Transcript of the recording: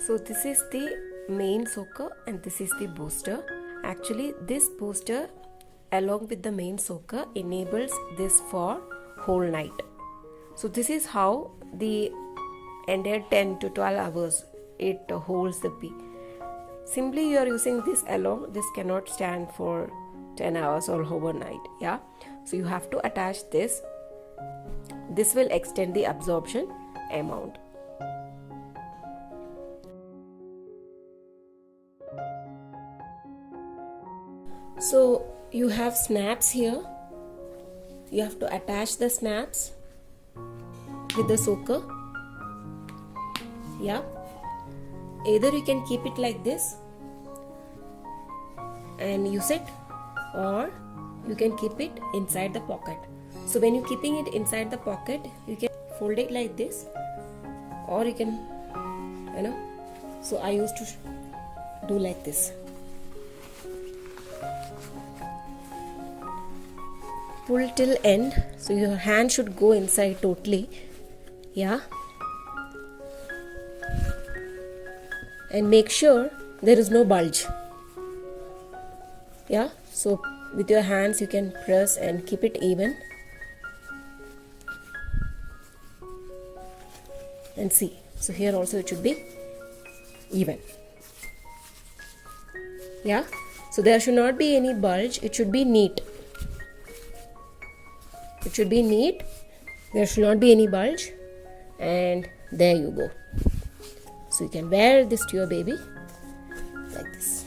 So this is the main soaker and this is the booster. Actually this booster along with the main soaker enables this for whole night. So this is how the entire 10 to 12 hours it holds the pee. Simply you are using this alone, this cannot stand for 10 hours or overnight. Yeah, so you have to attach this. This will extend the absorption amount. So you have snaps here. You have to attach the snaps with the soaker. Yeah, either you can keep it like this and use it, or you can keep it inside the pocket. So when you're keeping it inside the pocket, you can fold it like this, or you can, so I used to do like this. Pull till end, so your hand should go inside totally. Yeah, and make sure there is no bulge. Yeah, so with your hands you can press and keep it even. And see, so here also it should be even. Yeah, so there should not be any bulge, it should be neat. It should be neat, there should not be any bulge, and there you go. So you can wear this to your baby like this.